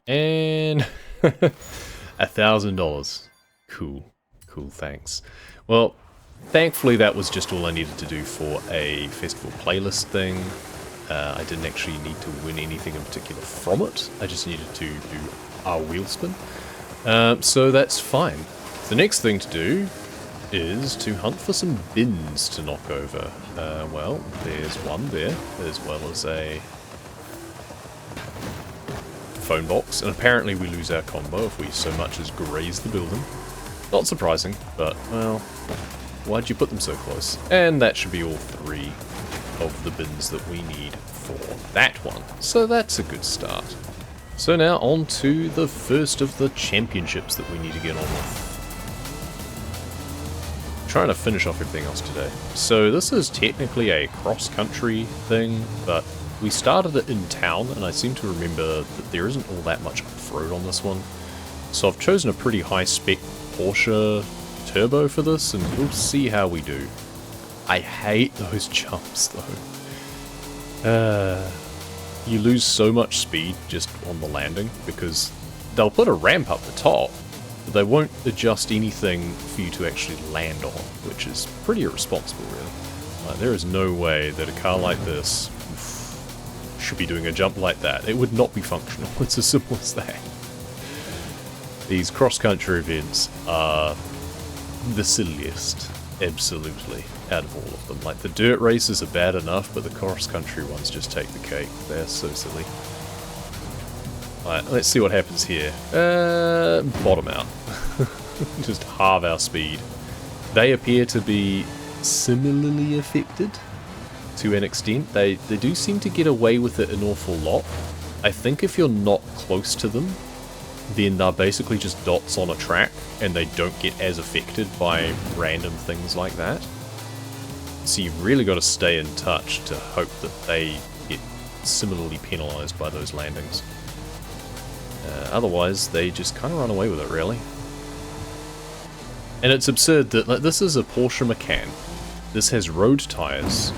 And $1,000. Cool. Cool, thanks. Well, thankfully that was just all I needed to do for a festival playlist thing. I didn't actually need to win anything in particular from it. I just needed to do a wheel spin. So that's fine. The next thing to do is to hunt for some bins to knock over. Well, there's one there, as well as a phone box, and apparently we lose our combo if we so much as graze the building. Not surprising, but, well, why'd you put them so close? And that should be all three of the bins that we need for that one. So that's a good start. So now on to the first of the championships that we need to get on with. Trying to finish off everything else today. So this is technically a cross-country thing, but we started it in town, and I seem to remember that there isn't all that much off-road on this one. So I've chosen a pretty high-spec Porsche Turbo for this, and we'll see how we do. I hate those jumps, though. You lose so much speed just on the landing, because they'll put a ramp up the top, but they won't adjust anything for you to actually land on, which is pretty irresponsible, really. There is no way that a car like this should be doing a jump like that. It would not be functional. It's as simple as that. These cross-country events are the silliest, absolutely, out of all of them. Like, the dirt races are bad enough, but the cross-country ones just take the cake. They're so silly. Alright, let's see what happens here. Bottom out. Just halve our speed. They appear to be similarly affected to an extent. They do seem to get away with it an awful lot. I think if you're not close to them, then they're basically just dots on a track, and they don't get as affected by random things like that. So you've really got to stay in touch to hope that they get similarly penalised by those landings. Otherwise, they just kind of run away with it, really. And it's absurd that, like, this is a Porsche Macan. This has road tyres.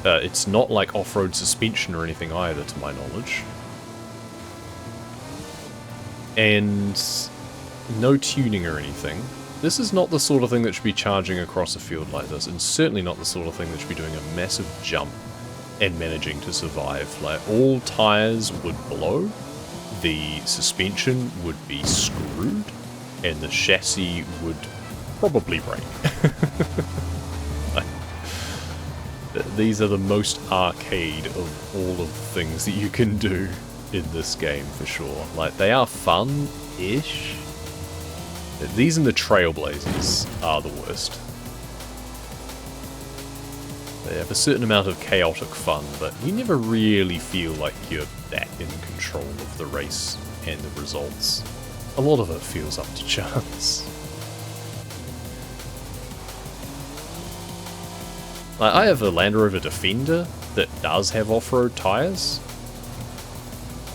It's not like off-road suspension or anything either, to my knowledge. And no tuning or anything. This is not the sort of thing that should be charging across a field like this, and certainly not the sort of thing that should be doing a massive jump and managing to survive. Like, all tyres would blow, the suspension would be screwed, and the chassis would probably break. These are the most arcade of all of the things that you can do in this game, for sure. Like, they are fun-ish. These and the Trailblazers are the worst. They have a certain amount of chaotic fun, but you never really feel like you're that in control of the race and the results. A lot of it feels up to chance. Like, I have a Land Rover Defender that does have off-road tyres,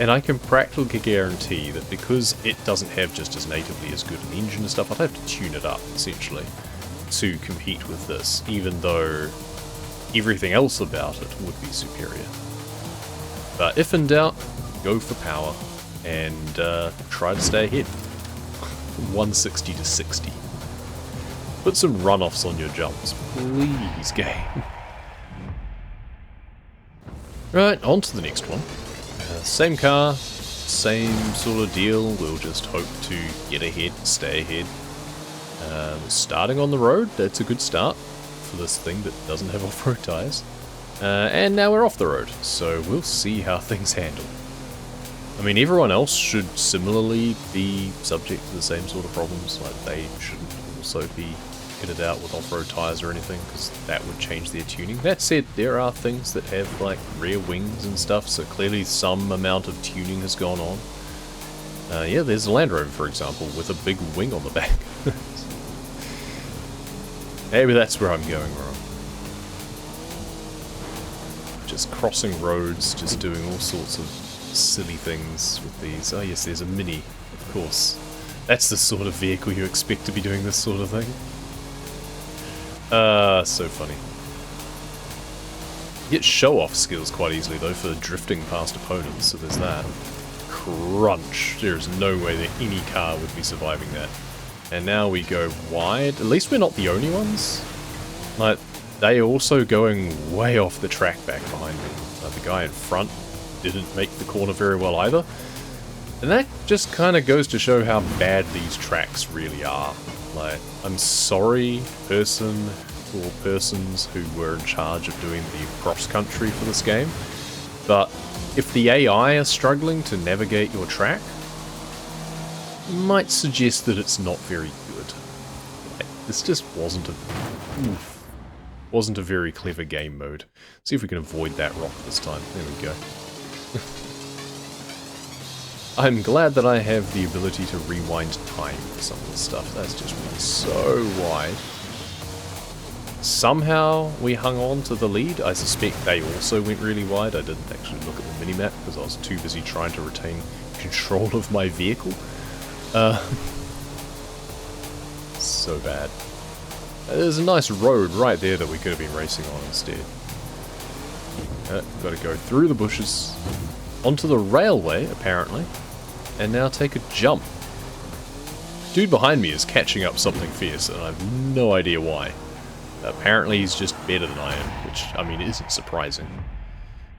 and I can practically guarantee that because it doesn't have just as natively as good an engine and stuff, I'd have to tune it up, essentially, to compete with this, even though everything else about it would be superior. But if in doubt, go for power, and try to stay ahead. From 160 to 60. Put some runoffs on your jumps, please, game. Right, on to the next one. Same car, same sort of deal. We'll just hope to get ahead, stay ahead. Starting on the road, that's a good start for this thing that doesn't have off-road tyres. And now we're off the road, so we'll see how things handle. I mean, everyone else should similarly be subject to the same sort of problems. Like, they shouldn't also be kitted out with off-road tyres or anything, because that would change their tuning. That said, there are things that have, like, rear wings and stuff, so clearly some amount of tuning has gone on. Yeah, there's a Land Rover, for example, with a big wing on the back. Maybe that's where I'm going wrong. Just crossing roads, just doing all sorts of silly things with these. Oh yes, there's a Mini, of course. That's the sort of vehicle you expect to be doing this sort of thing. So funny. You get show-off skills quite easily, though, for drifting past opponents, so there's that. crunch. There's no way that any car would be surviving that. And now we go wide. At least we're not the only ones. Like, they are also going way off the track back behind me. The guy in front didn't make the corner very well either. And that just kind of goes to show how bad these tracks really are. Like, I'm sorry, person or persons who were in charge of doing the cross-country for this game, but if the AI are struggling to navigate your track, might suggest that it's not very good. Like, this just wasn't a very clever game mode. See if we can avoid that rock this time. There we go. I'm glad that I have the ability to rewind time for some of this stuff. That's just went so wide. Somehow we hung on to the lead. I suspect they also went really wide. I didn't actually look at the minimap because I was too busy trying to retain control of my vehicle. So bad. There's a nice road right there that we could have been racing on instead. Got to go through the bushes, onto the railway apparently, and now take a jump. Dude behind me is catching up something fierce and I have no idea why. Apparently he's just better than I am, which, I mean, isn't surprising.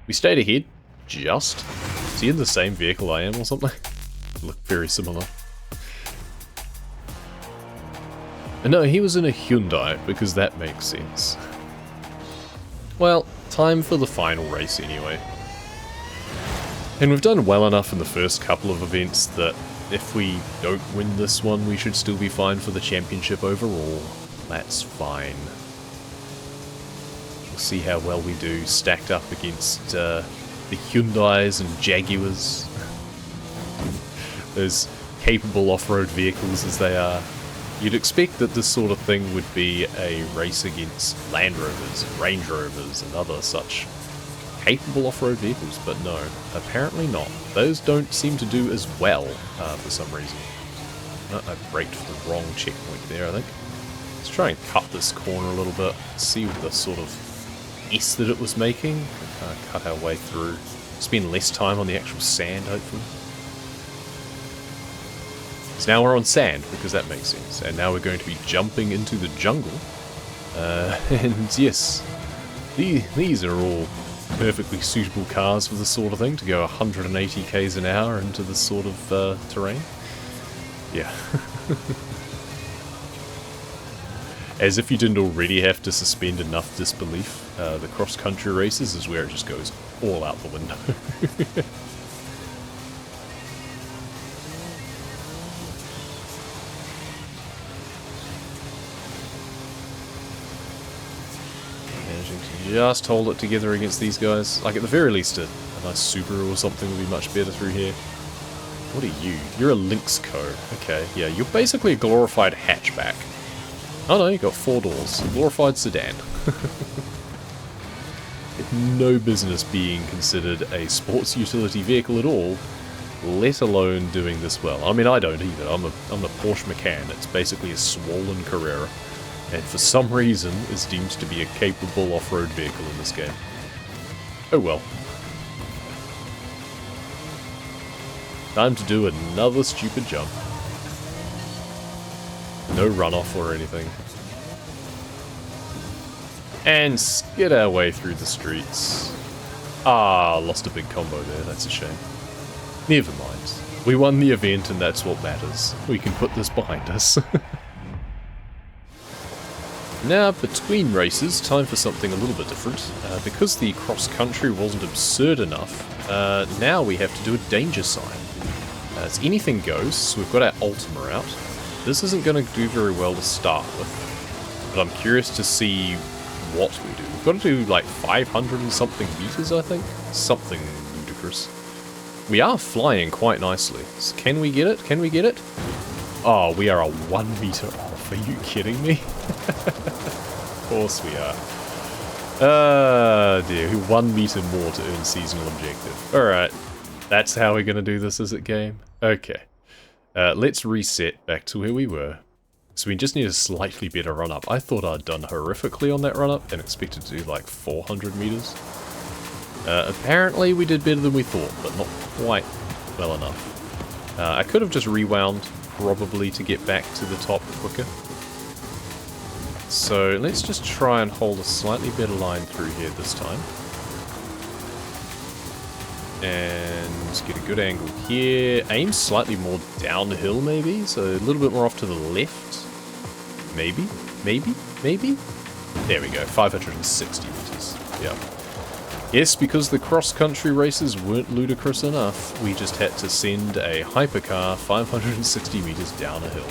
We stayed ahead, just. Is he in the same vehicle I am or something? Look very similar. And no, he was in a Hyundai, because that makes sense. Well, time for the final race anyway. And we've done well enough in the first couple of events that if we don't win this one, we should still be fine for the championship overall. That's fine. We'll see how well we do stacked up against the Hyundais and Jaguars. Those capable off-road vehicles as they are. You'd expect that this sort of thing would be a race against Land Rovers, Range Rovers, and other such capable off-road vehicles, but no, apparently not. Those don't seem to do as well for some reason. I braked for the wrong checkpoint there, I think. Let's try and cut this corner a little bit, see the sort of S that it was making, cut our way through, spend less time on the actual sand, hopefully. So now we're on sand, because that makes sense, and now we're going to be jumping into the jungle, and yes, these are all perfectly suitable cars for this sort of thing, to go 180 k's an hour into this sort of terrain. Yeah. As if you didn't already have to suspend enough disbelief, the cross-country races is where it just goes all out the window. Just hold it together against these guys. Like, at the very least, a nice Subaru or something would be much better through here. What are you? You're a Lynx Co. Okay, yeah, you're basically a glorified hatchback. Oh no, you got 4 doors. A glorified sedan. It's no business being considered a sports utility vehicle at all, let alone doing this well. I mean, I don't either. I'm a Porsche Macan. It's basically a swollen Carrera. And for some reason is deemed to be a capable off-road vehicle in this game. Oh well. Time to do another stupid jump. No runoff or anything. And skid our way through the streets. Ah, lost a big combo there, that's a shame. Never mind. We won the event and that's what matters. We can put this behind us. Now, between races, time for something a little bit different. Because the cross-country wasn't absurd enough, now we have to do a danger sign. It's anything goes, so we've got our Ultima out. This isn't going to do very well to start with, but I'm curious to see what we do. We've got to do like 500 and something meters, I think? Something ludicrous. We are flying quite nicely. So can we get it? Can we get it? Oh, we are a 1 meter off. Are you kidding me? Of course we are. Ah, dear. 1 meter more to earn seasonal objective. Alright. That's how we're going to do this, is it, game? Okay. Let's reset back to where we were. So we just need a slightly better run-up. I thought I'd done horrifically on that run-up and expected to do like 400 meters. Apparently we did better than we thought, but not quite well enough. I could have just rewound, probably, to get back to the top quicker. So let's just try and hold a slightly better line through here this time. And get a good angle here. Aim slightly more downhill maybe, so a little bit more off to the left. Maybe, maybe, maybe? There we go, 560 meters. Yep. Yes, because the cross-country races weren't ludicrous enough, we just had to send a hypercar 560 meters down a hill.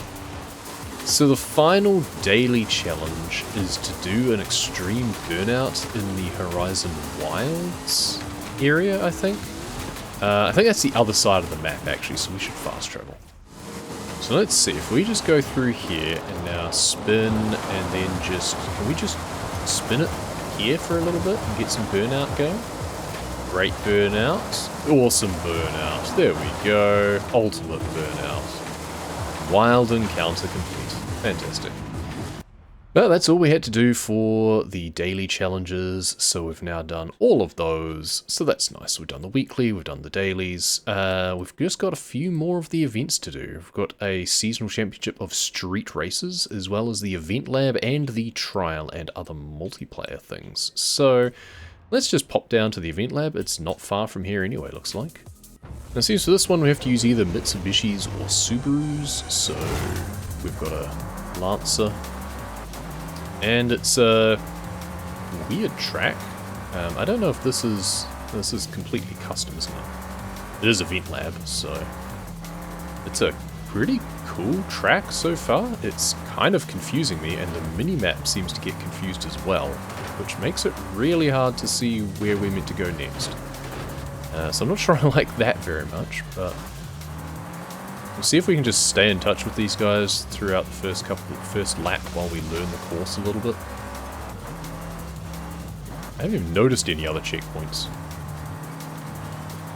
So the final daily challenge is to do an extreme burnout in the Horizon Wilds area, I think. I think that's the other side of the map, actually, so we should fast travel. So let's see, if we just go through here and now spin and then just... Can we just spin it here for a little bit and get some burnout going? Great burnout. Awesome burnout. There we go. Ultimate burnout. Wild encounter complete. Fantastic. Well, that's all we had to do for the daily challenges, so we've now done all of those, so that's nice. We've done the weekly, we've done the dailies, we've just got a few more of the events to do. We've got a seasonal championship of street races, as well as the event lab and the trial and other multiplayer things. So let's just pop down to the event lab. It's not far from here anyway, looks like. Now, see, so this one we have to use either Mitsubishis or Subarus, so we've got a Lancer. And it's a weird track. I don't know if this is completely custom, isn't it? It is Event Lab, so it's a pretty cool track so far. It's kind of confusing me, and the mini-map seems to get confused as well, which makes it really hard to see where we're meant to go next. So I'm not sure I like that very much, but we'll see if we can just stay in touch with these guys throughout the first lap while we learn the course a little bit. I haven't even noticed any other checkpoints.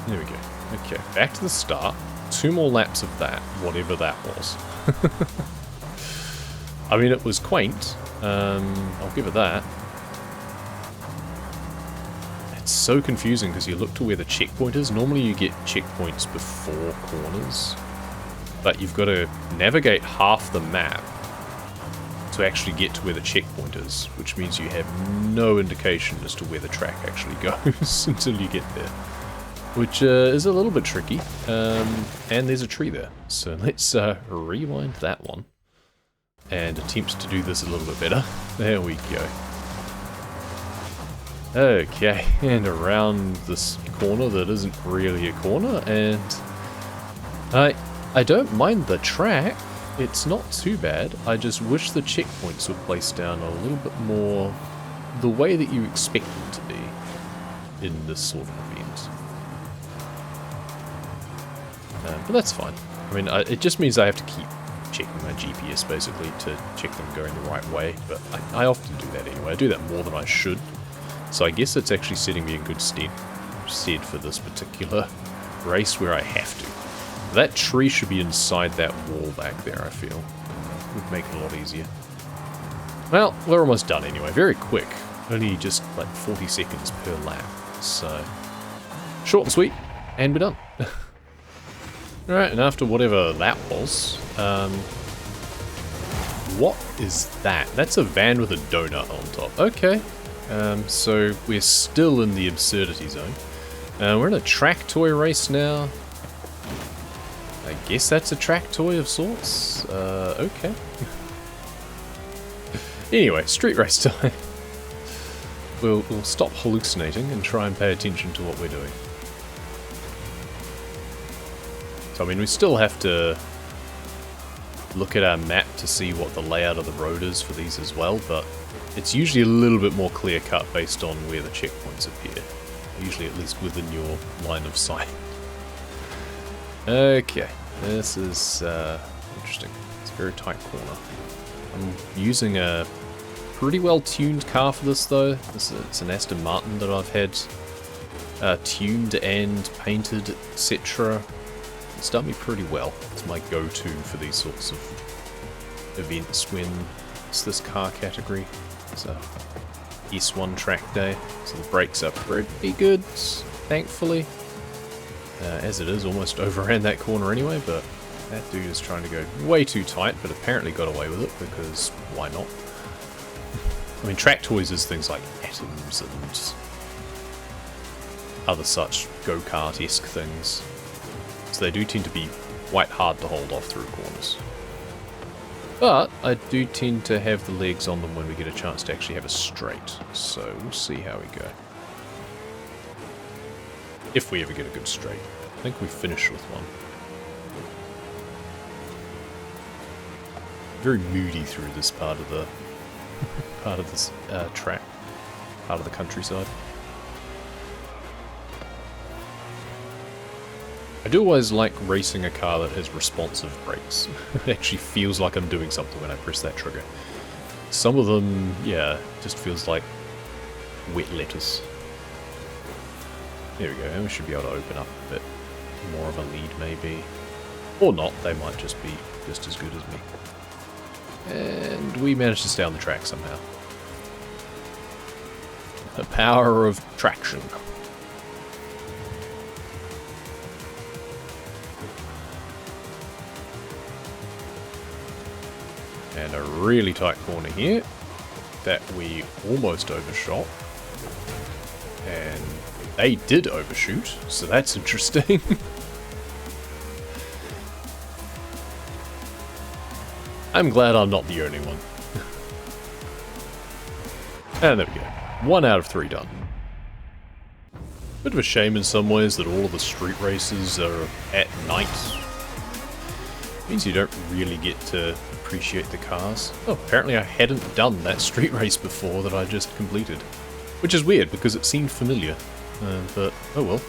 There we go. Okay, back to the start. 2 more laps of that, whatever that was. I mean, it was quaint. I'll give it that. It's so confusing because you look to where the checkpoint is. Normally you get checkpoints before corners, but you've got to navigate half the map to actually get to where the checkpoint is, which means you have no indication as to where the track actually goes until you get there, which is a little bit tricky. And there's a tree there, so let's rewind that one and attempt to do this a little bit better. There we go. Okay, and around this corner that isn't really a corner, and I don't mind the track, it's not too bad. I just wish the checkpoints were placed down a little bit more the way that you expect them to be in this sort of event. But that's fine. I mean, it just means I have to keep checking my GPS basically to check them going the right way, but I often do that anyway. I do that more than I should, so I guess it's actually setting me in good stead for this particular race where I have to. That tree should be inside that wall back there, I feel. Would make it a lot easier. Well, we're almost done anyway. Very quick. Only just like 40 seconds per lap. So, short and sweet, and we're done. Alright, and after whatever that was, what is that? That's a van with a donut on top. Okay. So we're still in the absurdity zone. We're in a track toy race now. I guess that's a track toy of sorts. Okay. Anyway, street race time. We'll stop hallucinating and try and pay attention to what we're doing. So, I mean, we still have to look at our map to see what the layout of the road is for these as well, but it's usually a little bit more clear-cut based on where the checkpoints appear. Usually at least within your line of sight. Okay, this is interesting. It's a very tight corner. I'm using a pretty well-tuned car for this, though. It's an Aston Martin that I've had tuned and painted, etc. It's done me pretty well. It's my go-to for these sorts of events when it's this car category. It's a S1 track day, so the brakes are pretty good, thankfully. As it is, almost overran that corner anyway, but that dude is trying to go way too tight, but apparently got away with it, because why not? I mean, track toys is things like atoms and other such go-kart-esque things. So they do tend to be quite hard to hold off through corners. But I do tend to have the legs on them when we get a chance to actually have a straight. So we'll see how we go. If we ever get a good straight. I think we finish with one. Very moody through this part of the track, part of the countryside. I do always like racing a car that has responsive brakes. It actually feels like I'm doing something when I press that trigger. Some of them, yeah, just feels like wet lettuce. There we go, and we should be able to open up a bit more of a lead maybe. Or not, they might just be just as good as me. And we managed to stay on the track somehow. The power of traction. And a really tight corner here that we almost overshot. And they did overshoot, so that's interesting. I'm glad I'm not the only one. And there we go. 1 out of 3 done. Bit of a shame in some ways that all of the street races are at night. Means you don't really get to appreciate the cars. Oh, apparently I hadn't done that street race before that I just completed. Which is weird, because it seemed familiar. But, oh well.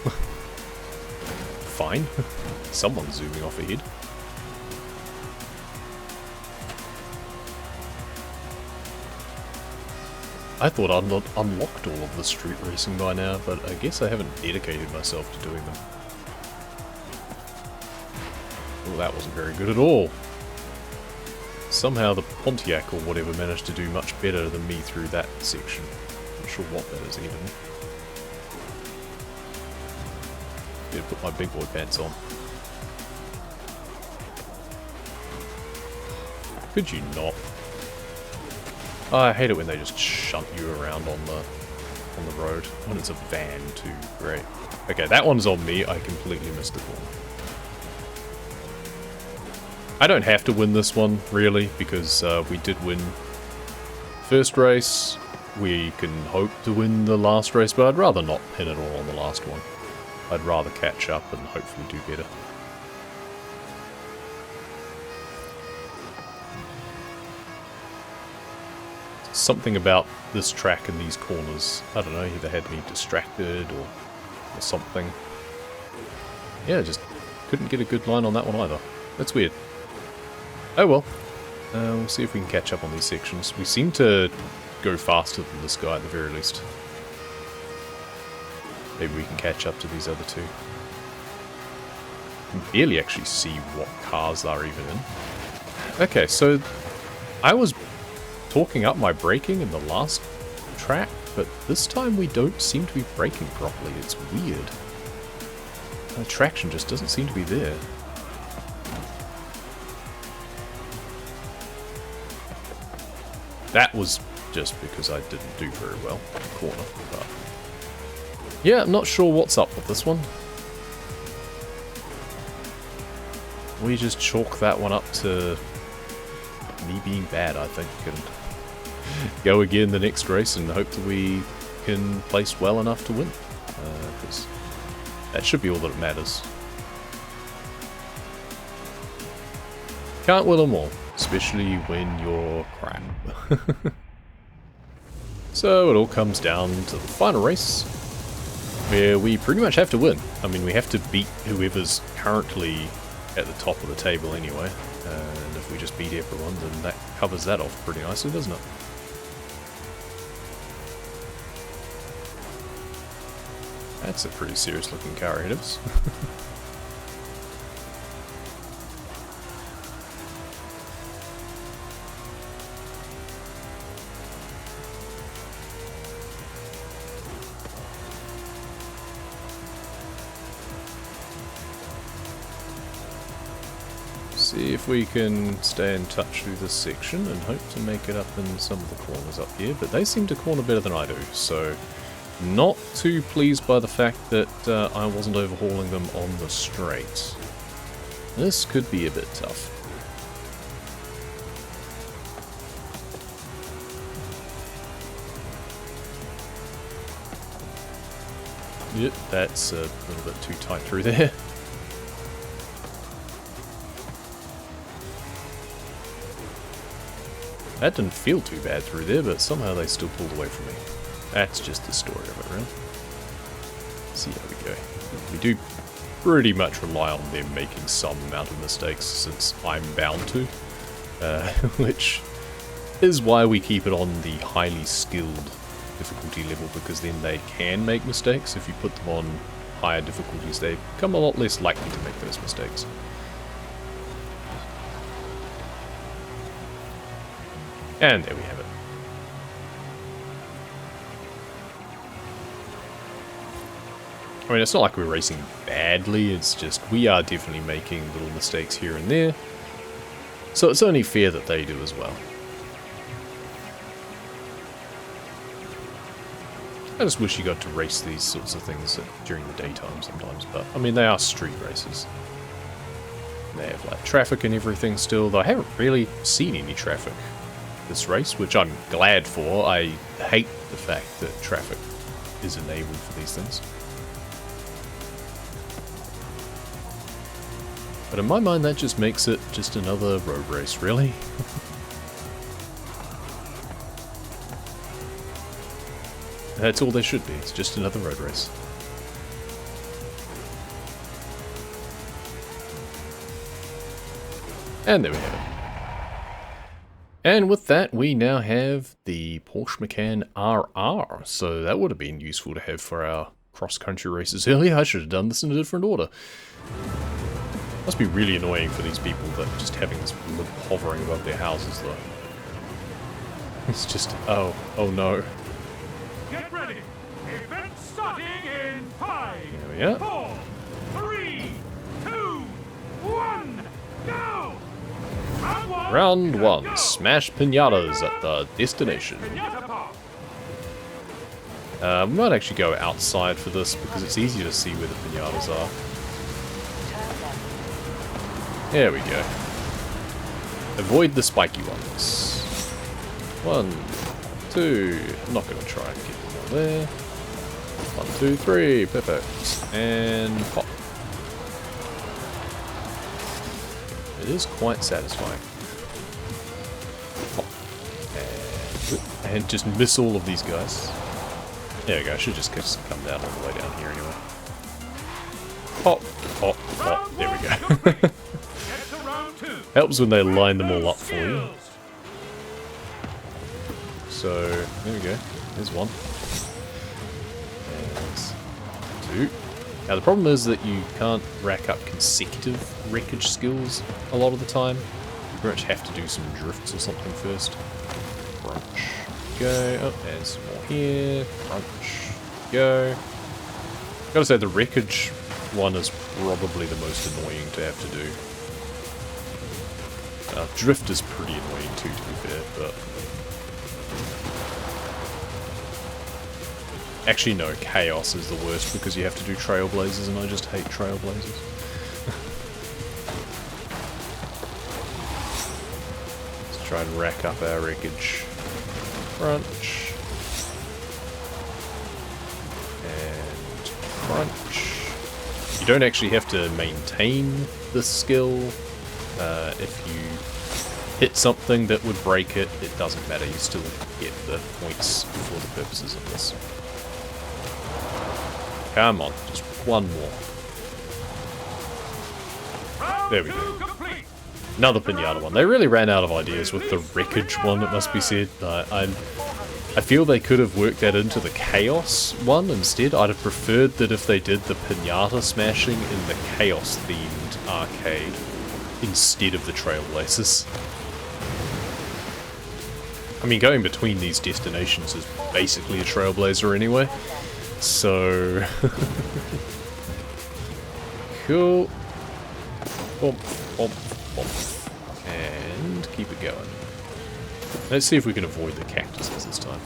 Fine. Someone's zooming off ahead. I thought I'd not unlocked all of the street racing by now, but I guess I haven't dedicated myself to doing them. Oh, that wasn't very good at all. Somehow the Pontiac or whatever managed to do much better than me through that section. Not sure what that is even. Better put my big boy pants on. Could you not? Oh, I hate it when they just shunt you around on the road. When it's a van too. Great. Okay, that one's on me. I completely missed the corner. I don't have to win this one, really, because we did win first race. We can hope to win the last race, but I'd rather not pin it all on the last one. I'd rather catch up and hopefully do better. Something about this track and these corners, I don't know, either had me distracted or something. Yeah, just couldn't get a good line on that one either. That's weird. Oh well. We'll see if we can catch up on these sections. We seem to go faster than this guy at the very least. Maybe we can catch up to these other two. I can barely actually see what cars are even in. Okay, so I was talking up my braking in the last track, but this time we don't seem to be braking properly. It's weird. The traction just doesn't seem to be there. That was just because I didn't do very well in the corner, but yeah, I'm not sure what's up with this one. We just chalk that one up to me being bad, I think, and go again the next race and hope that we can place well enough to win. Because that should be all that matters. Can't win them all, especially when you're crap. So it all comes down to the final race, where we pretty much have to win. I mean, we have to beat whoever's currently at the top of the table anyway. And if we just beat everyone, then that covers that off pretty nicely, doesn't it? That's a pretty serious looking car ahead of us. see if we can stay in touch through this section and hope to make it up in some of the corners up here, but they seem to corner better than I do, so not too pleased by the fact that I wasn't overhauling them on the straight. This could be a bit tough. Yep, that's a little bit too tight through there. That didn't feel too bad through there, but somehow they still pulled away from me. That's just the story of it, right? See how we go. We do pretty much rely on them making some amount of mistakes, since I'm bound to. Which is why we keep it on the highly skilled difficulty level, because then they can make mistakes. If you put them on higher difficulties, they become a lot less likely to make those mistakes. And there we have it. I mean, it's not like we're racing badly, it's just we are definitely making little mistakes here and there. So it's only fair that they do as well. I just wish you got to race these sorts of things during the daytime sometimes, but I mean, they are street races. They have like traffic and everything still, though I haven't really seen any traffic this race, which I'm glad for. I hate the fact that traffic is enabled for these things. But in my mind, that just makes it just another road race, really. That's all there should be, it's just another road race. And there we have it. And with that, we now have the Porsche Macan RR, so that would have been useful to have for our cross-country races earlier. I should have done this in a different order. Must be really annoying for these people that just having this blimp hovering above their houses, though. It's just, oh no. Get ready! Event starting in 5, There we are. 4, 3, 2, 1, go! Round 1, smash pinatas at the destination. We might actually go outside for this because it's easier to see where the pinatas are. There we go. Avoid the spiky ones. 1, 2. I'm not going to try and get them all there. 1, 2, 3. Perfect. And pop. It is quite satisfying. Pop. And just miss all of these guys. There we go. I should just come down all the way down here anyway. Pop, pop, pop. There we go. Helps when they line them all up for you. So, there we go. There's one. And 2. Now the problem is that you can't rack up consecutive wreckage skills a lot of the time. You pretty much have to do some drifts or something first. Crunch. Go. Oh, there's some more here. Crunch. Go. Gotta say, the wreckage one is probably the most annoying to have to do. Drift is pretty annoying too, to be fair, but... Actually, no, Chaos is the worst because you have to do Trailblazers, and I just hate Trailblazers. Let's try and rack up our wreckage. Crunch. And crunch. You don't actually have to maintain this skill. If you hit something that would break it, it doesn't matter, you still get the points for the purposes of this. Come on, just one more. There we go. Another pinata one. They really ran out of ideas with the wreckage one, it must be said. I feel they could have worked that into the Chaos one instead. I'd have preferred that if they did the pinata smashing in the Chaos themed arcade instead of the Trailblazers. I mean, going between these destinations is basically a Trailblazer anyway, so... Cool. Bump, bump, And keep it going. Let's see if we can avoid the cactuses this time.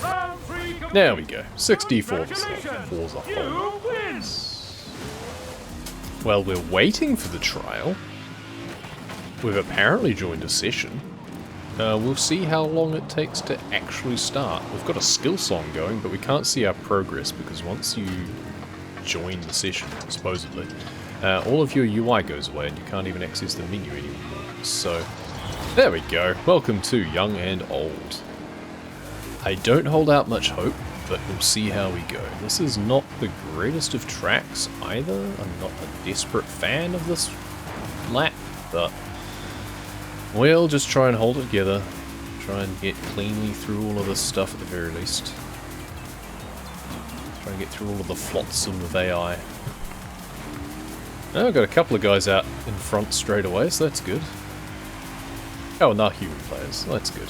Round 3 complete. There we go. 64 Congratulations. Forza. You win. Well, we're waiting for the trial. We've apparently joined a session. We'll see how long it takes to actually start. We've got a skill song going, but we can't see our progress because once you join the session, supposedly, all of your UI goes away and you can't even access the menu anymore. So, there we go. Welcome to Young and Old. I don't hold out much hope, but we'll see how we go. This is not the greatest of tracks either. I'm not a desperate fan of this lap, but we'll just try and hold it together. Try and get cleanly through all of this stuff at the very least. Try and get through all of the flotsam of AI. Oh, I've got a couple of guys out in front straight away, so that's good. Oh, and they're human players, that's good.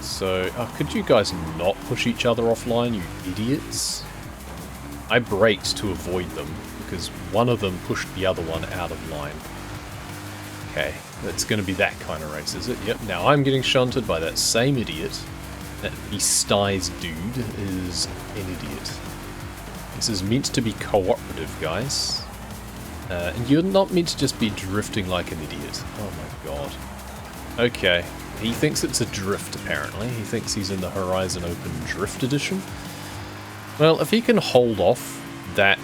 So, could you guys not push each other offline, you idiots? I braked to avoid them, because one of them pushed the other one out of line. Okay, it's going to be that kind of race, is it? Yep, now I'm getting shunted by that same idiot. That Styes dude is an idiot. This is meant to be cooperative, guys. And you're not meant to just be drifting like an idiot. Oh my god. Okay. He thinks it's a drift, apparently. He thinks he's in the Horizon Open Drift Edition. Well, if he can hold off that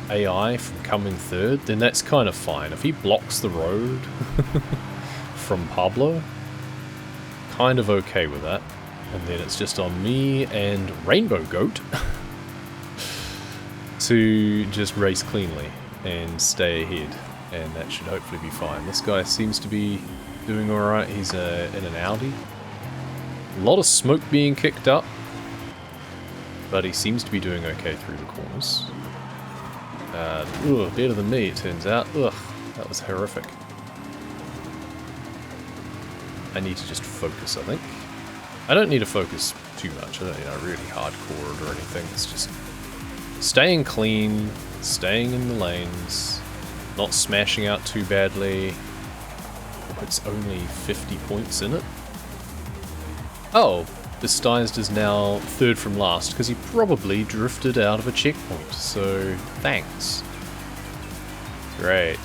AI from coming third, then that's kind of fine. If he blocks the road from Pablo, kind of okay with that. And then it's just on me and Rainbow Goat to just race cleanly and stay ahead. And that should hopefully be fine. This guy seems to be doing alright. He's in an Audi. A lot of smoke being kicked up, but he seems to be doing okay through the corners. Better than me, it turns out. Ugh, that was horrific. I need to just focus, I think. I don't need to focus too much. I don't need to really hardcore it or anything. It's just staying clean, staying in the lanes, not smashing out too badly. It's only 50 points in it. Oh, Disguised is now third from last because he probably drifted out of a checkpoint, so thanks. Great.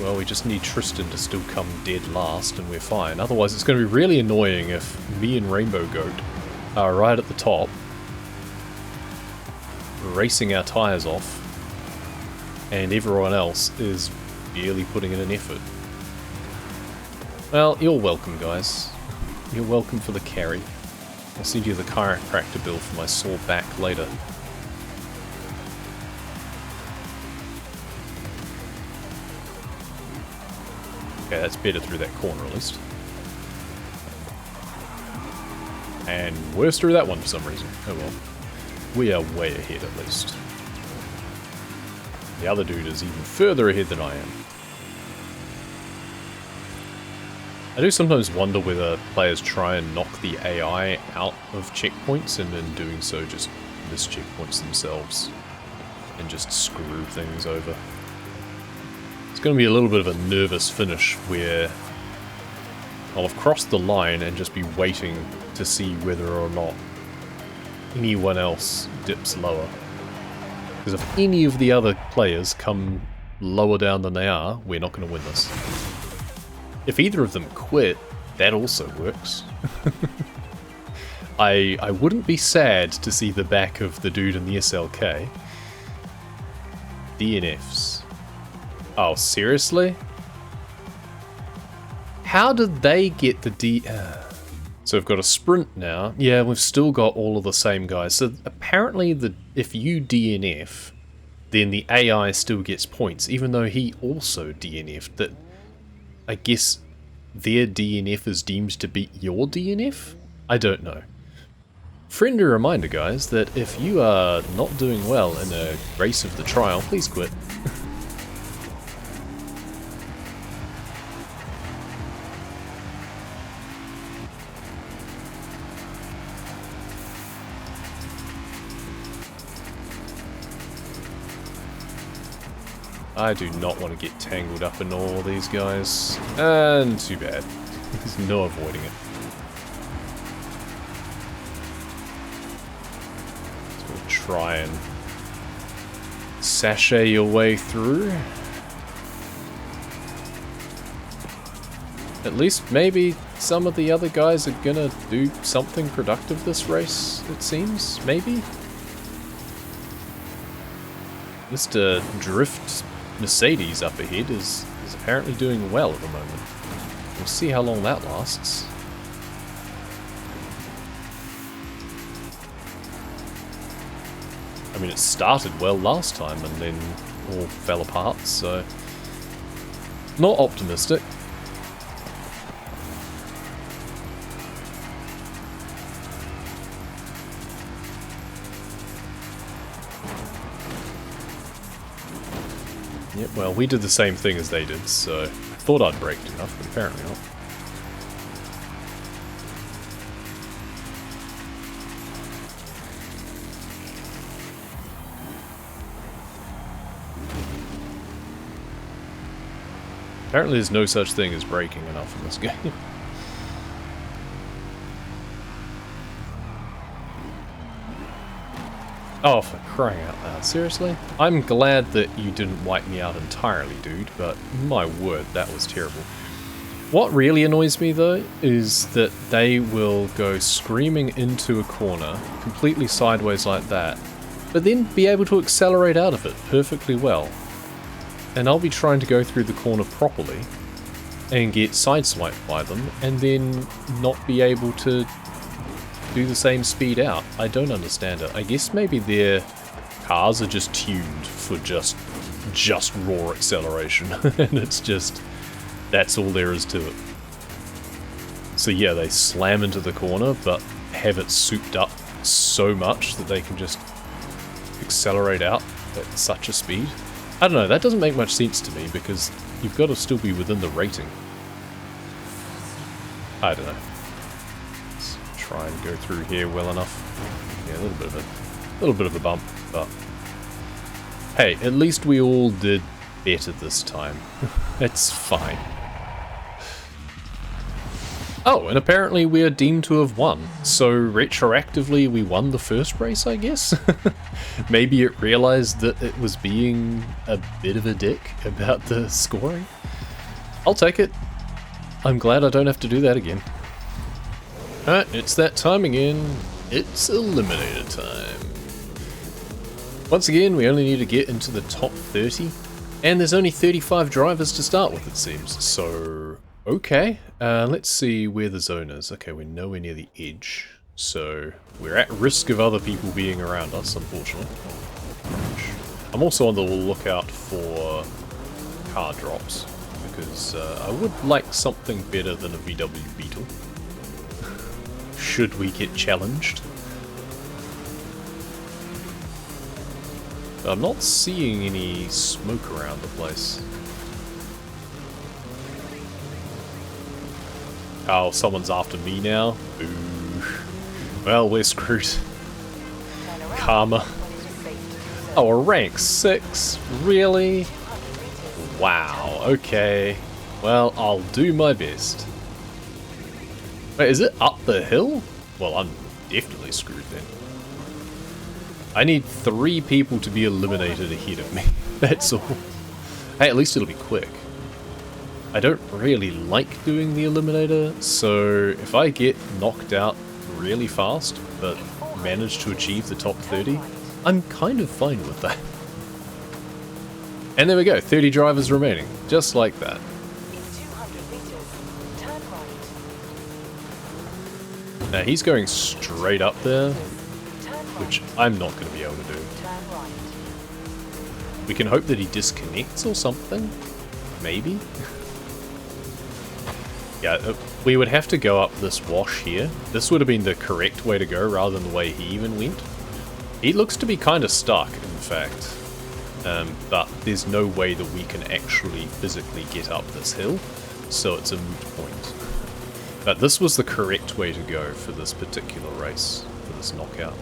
Well, we just need Tristan to still come dead last and we're fine. Otherwise it's going to be really annoying if me and Rainbow Goat are right at the top, racing our tyres off, and everyone else is barely putting in an effort. Well, you're welcome, guys. You're welcome for the carry. I'll send you the chiropractor bill for my sore back later. Okay, that's better through that corner at least. And worse through that one for some reason. Oh well. We are way ahead at least. The other dude is even further ahead than I am. I do sometimes wonder whether players try and knock the AI out of checkpoints and in doing so just miss checkpoints themselves and just screw things over. It's going to be a little bit of a nervous finish where I'll have crossed the line and just be waiting to see whether or not anyone else dips lower. Because if any of the other players come lower down than they are, we're not going to win this. If either of them quit, that also works. I wouldn't be sad to see the back of the dude in the SLK. DNFs. Oh, seriously? How did they get the So we've got a sprint now. Yeah, we've still got all of the same guys. So apparently if you DNF, then the AI still gets points, even though he also DNF'd. That I guess their DNF is deemed to beat your DNF? I don't know. Friendly reminder, guys, that if you are not doing well in a race of the trial, please quit. I do not want to get tangled up in all these guys. And too bad. There's no avoiding it. So we'll try and sashay your way through. At least maybe some of the other guys are gonna do something productive this race, it seems. Maybe? Mr. Drift Mercedes up ahead is apparently doing well at the moment. We'll see how long that lasts. I mean, it started well last time and then all fell apart, so... Not optimistic. Yep, well, we did the same thing as they did, so I thought I'd braked enough, but apparently not. Apparently there's no such thing as braking enough in this game. Oh, for crying out loud, seriously? I'm glad that you didn't wipe me out entirely, dude, but my word, that was terrible. What really annoys me, though, is that they will go screaming into a corner, completely sideways like that, but then be able to accelerate out of it perfectly well. And I'll be trying to go through the corner properly and get sideswiped by them, and then not be able to do the same speed out. I don't understand it. I guess maybe their cars are just tuned for just raw acceleration, and it's just, that's all there is to it. So yeah, they slam into the corner, but have it souped up so much that they can just accelerate out at such a speed. I don't know, that doesn't make much sense to me, because you've got to still be within the rating. I don't know. Let's try and go through here well enough. Yeah, a little bit of a bump, but hey, at least we all did better this time. It's fine. Oh, and apparently we are deemed to have won, so retroactively we won the first race, I guess? Maybe it realized that it was being a bit of a dick about the scoring? I'll take it. I'm glad I don't have to do that again. Alright, it's that time again. It's Eliminator time. Once again, we only need to get into the top 30, and there's only 35 drivers to start with, it seems, so... Okay, let's see where the zone is. Okay, we're nowhere near the edge, so we're at risk of other people being around us, unfortunately. I'm also on the lookout for car drops, because I would like something better than a VW Beetle. Should we get challenged? I'm not seeing any smoke around the place. Oh, someone's after me now? Ooh. Well, we're screwed. Karma. Oh, a rank 6? Really? Wow, okay. Well, I'll do my best. Wait, is it up the hill? Well, I'm definitely screwed then. I need 3 people to be eliminated ahead of me. That's all. Hey, at least it'll be quick. I don't really like doing the Eliminator, so if I get knocked out really fast, but manage to achieve the top 30, I'm kind of fine with that. And there we go, 30 drivers remaining, just like that. Now he's going straight up there, which I'm not going to be able to do. We can hope that he disconnects or something, maybe? Yeah, we would have to go up this wash here. This would have been the correct way to go rather than the way he even went. He looks to be kind of stuck, in fact. But there's no way that we can actually physically get up this hill, so it's a moot point. But this was the correct way to go for this particular race, for this knockout.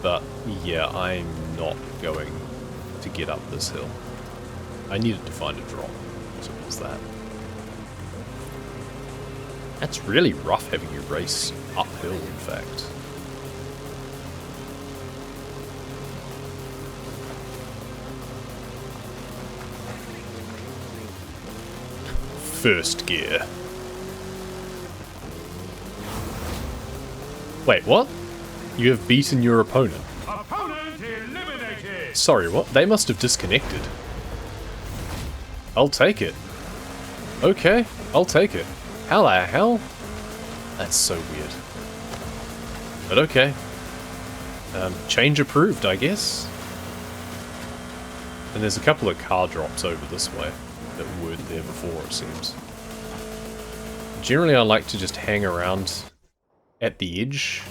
But yeah, I'm not going to get up this hill. I needed to find a drop, so it was that. That's really rough having you race uphill, in fact. First gear. Wait, what? You have beaten your opponent. Opponent eliminated. Sorry, what? They must have disconnected. I'll take it. Okay, I'll take it. How the hell? That's so weird. But okay. Change approved, I guess. And there's a couple of car drops over this way that weren't there before, it seems. Generally, I like to just hang around at the edge.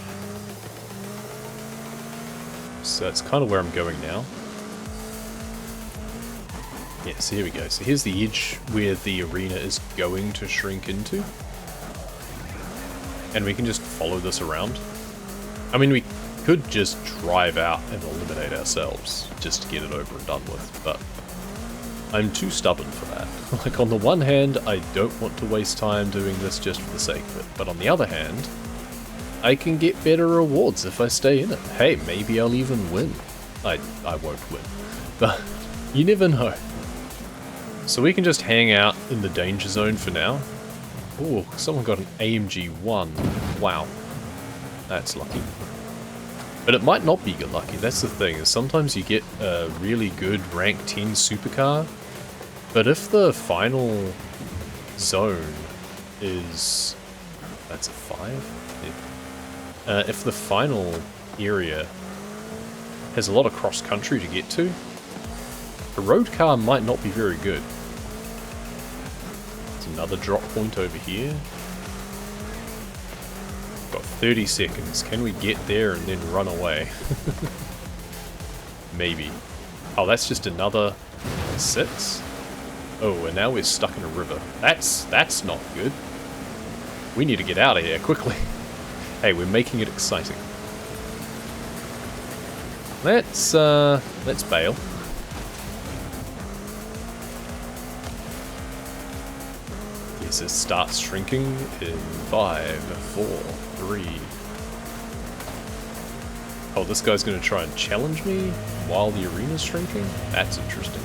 So that's kind of where I'm going now. Yeah, so here we go. So here's the edge where the arena is going to shrink into. And we can just follow this around. I mean, we could just drive out and eliminate ourselves just to get it over and done with, but I'm too stubborn for that. Like, on the one hand, I don't want to waste time doing this just for the sake of it, but on the other hand, I can get better rewards if I stay in it. Hey, maybe I'll even win. I won't win, but you never know. So we can just hang out in the danger zone for now. Oh, someone got an AMG 1. Wow. That's lucky. But it might not be good lucky. That's the thing, is sometimes you get a really good rank 10 supercar, but if the final zone is... That's a 5? Yeah. If the final area has a lot of cross-country to get to, a road car might not be very good. There's another drop point over here. Got 30 seconds. Can we get there and then run away? Maybe. Oh, that's just another 6? Oh, and now we're stuck in a river. That's not good. We need to get out of here quickly. Hey, we're making it exciting. Let's bail. Yes, it starts shrinking in 5, 4, 3. Oh, this guy's going to try and challenge me while the arena's shrinking? That's interesting.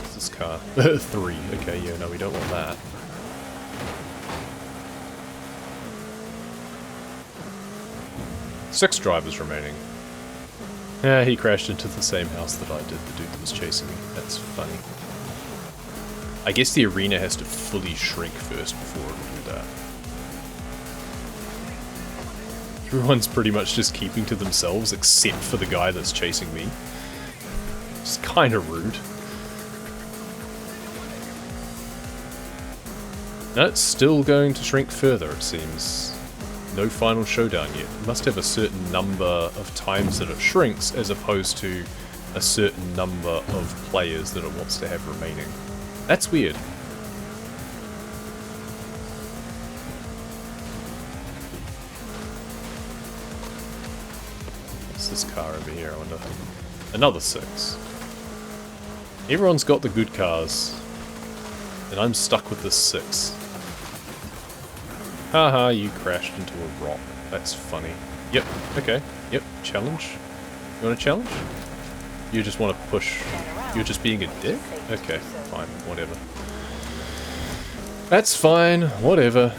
What's this car? 3. Okay, yeah, no, we don't want that. Six drivers remaining. Yeah, he crashed into the same house that I did, the dude that was chasing me. That's funny. I guess the arena has to fully shrink first before it will do that. Everyone's pretty much just keeping to themselves except for the guy that's chasing me. It's kind of rude. No, it's still going to shrink further, it seems. No final showdown yet. It must have a certain number of times that it shrinks as opposed to a certain number of players that it wants to have remaining. That's weird. What's this car over here, I wonder? Another 6. Everyone's got the good cars, and I'm stuck with this 6. Haha, you crashed into a rock. That's funny. Yep, okay. Yep, challenge. You want a challenge? You just want to push... You're just being a dick? Okay, fine, whatever. That's fine, whatever.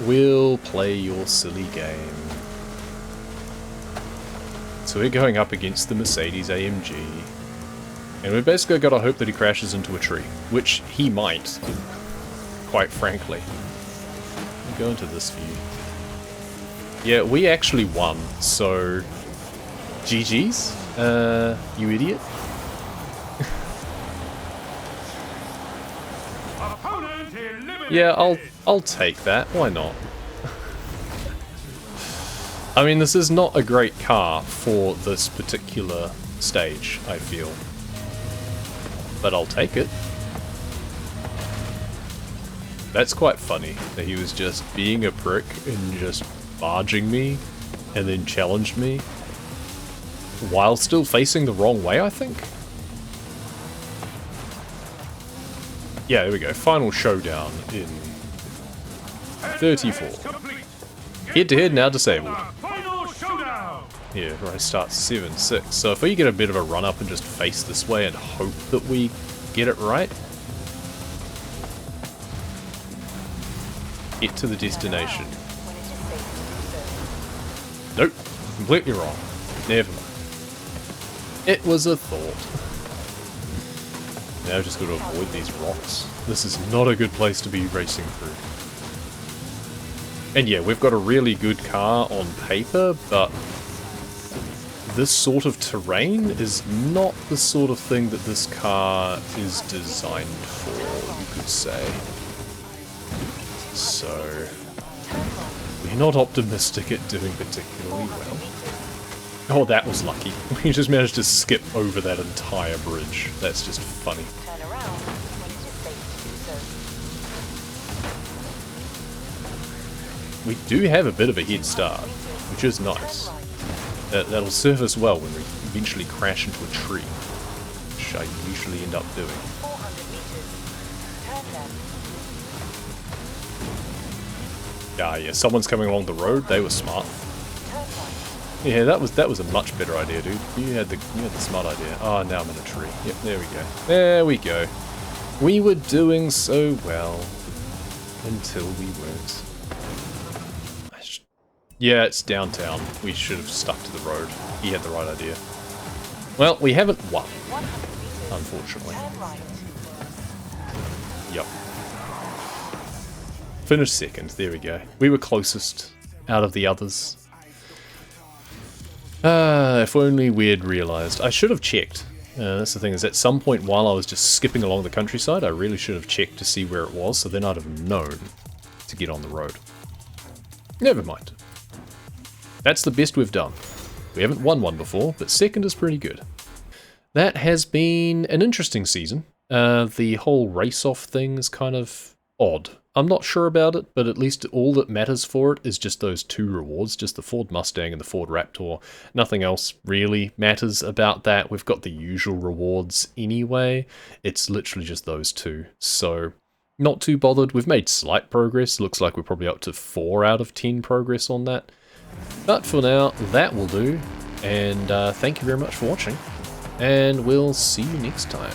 We'll play your silly game. So we're going up against the Mercedes AMG. And we've basically got to hope that he crashes into a tree. Which he might. Quite frankly. Let me go into this view. Yeah, we actually won, so... GG's, you idiot. Yeah, I'll take that, why not? I mean, this is not a great car for this particular stage, I feel. But I'll take it. That's quite funny, that he was just being a prick and just barging me, and then challenged me, while still facing the wrong way, I think? Yeah, there we go. Final showdown in 34. Head-to-head now disabled. Final showdown. Yeah, race starts 7-6. So if we get a bit of a run-up and just face this way and hope that we get it right, get to the destination. Nope, completely wrong. Never mind. It was a thought. Now I've just got to avoid these rocks. This is not a good place to be racing through. And yeah, we've got a really good car on paper, but this sort of terrain is not the sort of thing that this car is designed for, you could say. So, we're not optimistic at doing particularly well. Oh, that was lucky. We just managed to skip over that entire bridge. That's just funny. We do have a bit of a head start, which is nice. That'll serve us well when we eventually crash into a tree, which I usually end up doing. Ah, yeah, someone's coming along the road. They were smart. Yeah, that was a much better idea, dude. You had the smart idea. Oh, now I'm in a tree. Yep, there we go. There we go. We were doing so well until we weren't. Yeah, it's downtown. We should have stuck to the road. He had the right idea. Well, we haven't won, unfortunately. Yep. Finished second. There we go. We were closest out of the others. If only we had realised. I should have checked. That's the thing, is at some point while I was just skipping along the countryside, I really should have checked to see where it was, so then I'd have known to get on the road. Never mind. That's the best we've done. We haven't won one before, but second is pretty good. That has been an interesting season. The whole race-off thing is kind of odd. I'm not sure about it, but at least all that matters for it is just those two rewards, just the Ford Mustang and the Ford Raptor. Nothing else really matters about that. We've got the usual rewards anyway. It's literally just those two. So, not too bothered. We've made slight progress. Looks like we're probably up to 4 out of 10 progress on that. But for now, that will do. And thank you very much for watching. And we'll see you next time.